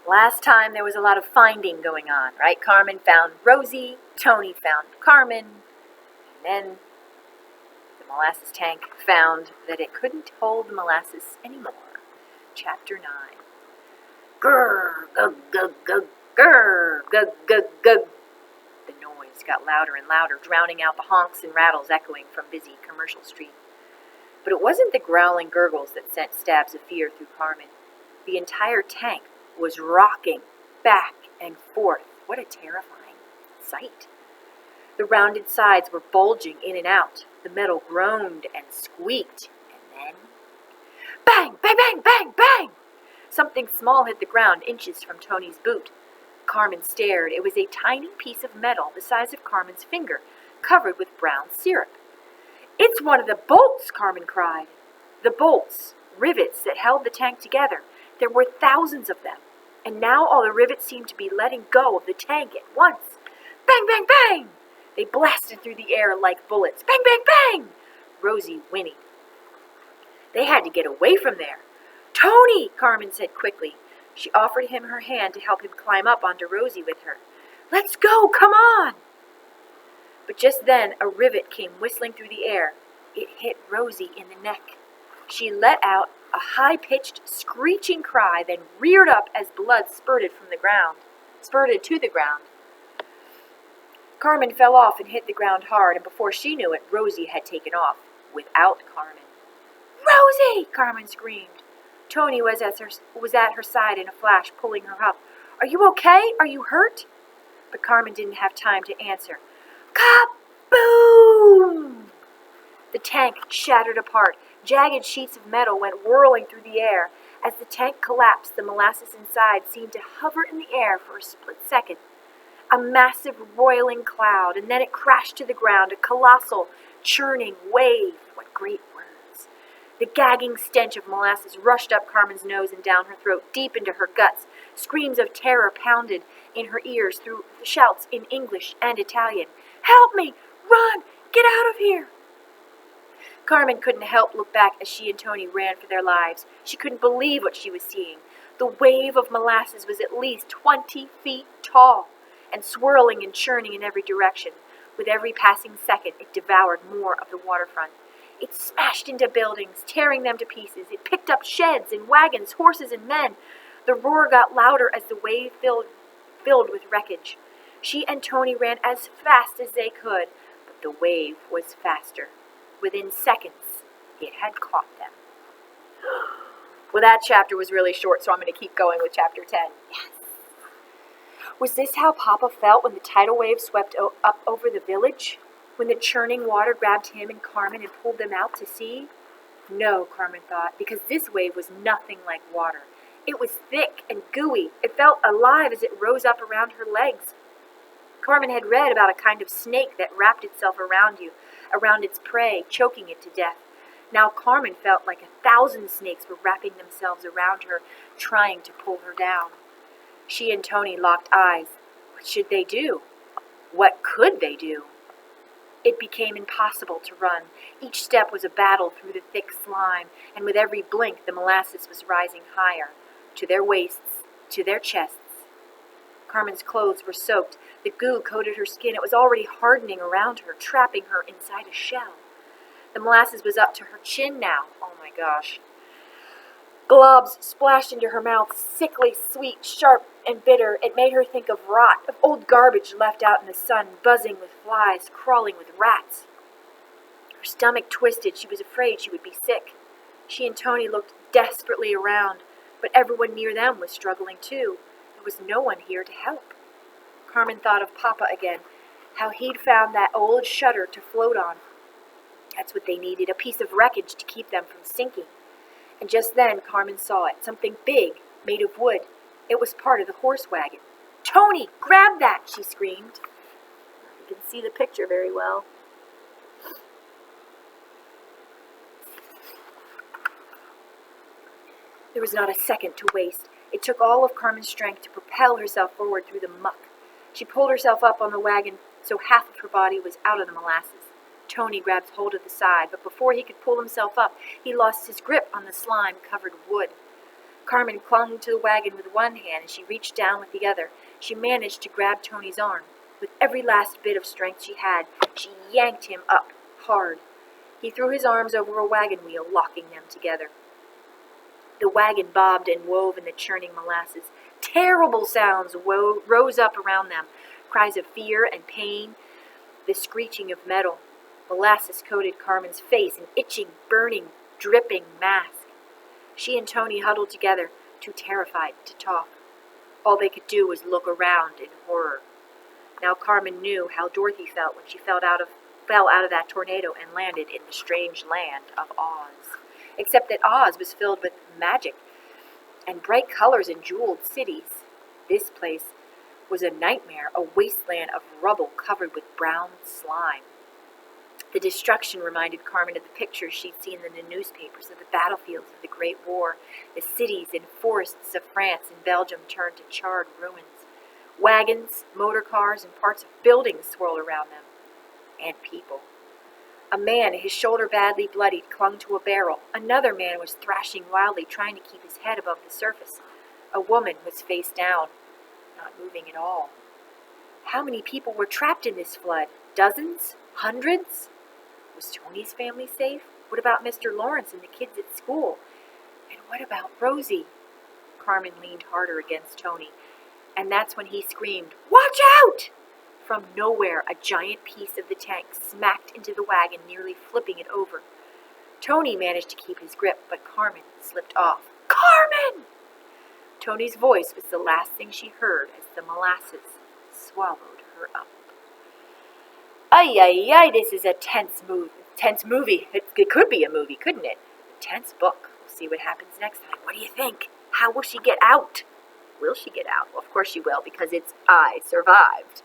Last time there was a lot of finding going on, right? Carmen found Rosie, Tony found Carmen, and then the molasses tank found that it couldn't hold the molasses anymore. Chapter 9. Grrr, gug, gug, gug, grrr, gug, gug, gug. The noise got louder and louder, drowning out the honks and rattles echoing from busy Commercial Street. But it wasn't the growling gurgles that sent stabs of fear through Carmen. The entire tank was rocking back and forth. What a terrifying sight. The rounded sides were bulging in and out. The metal groaned and squeaked. And then, bang, bang, bang, bang, bang! Something small hit the ground inches from Tony's boot. Carmen stared. It was a tiny piece of metal the size of Carmen's finger, covered with brown syrup. "It's one of the bolts," Carmen cried. The bolts, rivets that held the tank together. There were thousands of them, and now all the rivets seemed to be letting go of the tank at once. Bang, bang, bang! They blasted through the air like bullets. Bang, bang, bang! Rosie whinnied. They had to get away from there. "Tony," Carmen said quickly. She offered him her hand to help him climb up onto Rosie with her. "Let's go, come on!" But just then a rivet came whistling through the air. It hit Rosie in the neck. She let out a high-pitched, screeching cry, then reared up as blood spurted to the ground. Carmen fell off and hit the ground hard, and before she knew it, Rosie had taken off, without Carmen. "Rosie!" Carmen screamed. Tony was at her side in a flash, pulling her up. "Are you okay? Are you hurt?" But Carmen didn't have time to answer. Kaboom! The tank shattered apart. Jagged sheets of metal went whirling through the air. As the tank collapsed, the molasses inside seemed to hover in the air for a split second. A massive roiling cloud, and then it crashed to the ground, a colossal, churning wave. What great words. The gagging stench of molasses rushed up Carmen's nose and down her throat, deep into her guts. Screams of terror pounded in her ears through shouts in English and Italian. "Help me! Run! Get out of here!" Carmen couldn't help look back as she and Tony ran for their lives. She couldn't believe what she was seeing. The wave of molasses was at least 20 feet tall, and swirling and churning in every direction. With every passing second, it devoured more of the waterfront. It smashed into buildings, tearing them to pieces. It picked up sheds and wagons, horses and men. The roar got louder as the wave filled with wreckage. She and Tony ran as fast as they could, but the wave was faster. Within seconds, it had caught them. Well, that chapter was really short, so I'm going to keep going with chapter 10. Yes. Was this how Papa felt when the tidal wave swept up over the village? When the churning water grabbed him and Carmen and pulled them out to sea? No, Carmen thought, because this wave was nothing like water. It was thick and gooey. It felt alive as it rose up around her legs. Carmen had read about a kind of snake that wrapped itself around its prey, choking it to death. Now Carmen felt like 1,000 snakes were wrapping themselves around her, trying to pull her down. She and Tony locked eyes. What should they do? What could they do? It became impossible to run. Each step was a battle through the thick slime, and with every blink the molasses was rising higher, to their waists, to their chests. Carmen's clothes were soaked. The goo coated her skin. It was already hardening around her, trapping her inside a shell. The molasses was up to her chin now. Oh my gosh. Globs splashed into her mouth, sickly, sweet, sharp, and bitter. It made her think of rot, of old garbage left out in the sun, buzzing with flies, crawling with rats. Her stomach twisted. She was afraid she would be sick. She and Tony looked desperately around, but everyone near them was struggling too. There was no one here to help. Carmen thought of Papa again, how he'd found that old shutter to float on. That's what they needed, a piece of wreckage to keep them from sinking. And just then Carmen saw it, something big, made of wood. It was part of the horse wagon. "Tony, grab that!" she screamed. You can see the picture very well. There was not a second to waste. It took all of Carmen's strength to propel herself forward through the muck. She pulled herself up on the wagon so half of her body was out of the molasses. Tony grabbed hold of the side, but before he could pull himself up, he lost his grip on the slime-covered wood. Carmen clung to the wagon with one hand and she reached down with the other. She managed to grab Tony's arm. With every last bit of strength she had, she yanked him up hard. He threw his arms over a wagon wheel, locking them together. The wagon bobbed and wove in the churning molasses. Terrible sounds rose up around them, cries of fear and pain, the screeching of metal. Molasses coated Carmen's face, an itching, burning, dripping mask. She and Tony huddled together, too terrified to talk. All they could do was look around in horror. Now Carmen knew how Dorothy felt when she fell out of that tornado and landed in the strange land of Oz. Except that Oz was filled with magic and bright colors and jeweled cities. This place was a nightmare, a wasteland of rubble covered with brown slime. The destruction reminded Carmen of the pictures she'd seen in the newspapers of the battlefields of the Great War. The cities and forests of France and Belgium turned to charred ruins. Wagons, motor cars, and parts of buildings swirled around them. And people. A man, his shoulder badly bloodied, clung to a barrel. Another man was thrashing wildly, trying to keep his head above the surface. A woman was face down, not moving at all. How many people were trapped in this flood? Dozens? Hundreds? Was Tony's family safe? What about Mr. Lawrence and the kids at school? And what about Rosie? Carmen leaned harder against Tony, and that's when he screamed, "Watch out!" From nowhere, a giant piece of the tank smacked into the wagon, nearly flipping it over. Tony managed to keep his grip, but Carmen slipped off. "Carmen!" Tony's voice was the last thing she heard as the molasses swallowed her up. Ay, ay, ay, this is a tense movie. It could be a movie, couldn't it? A tense book. We'll see what happens next time. What do you think? How will she get out? Will she get out? Well, of course she will, because it's I Survived.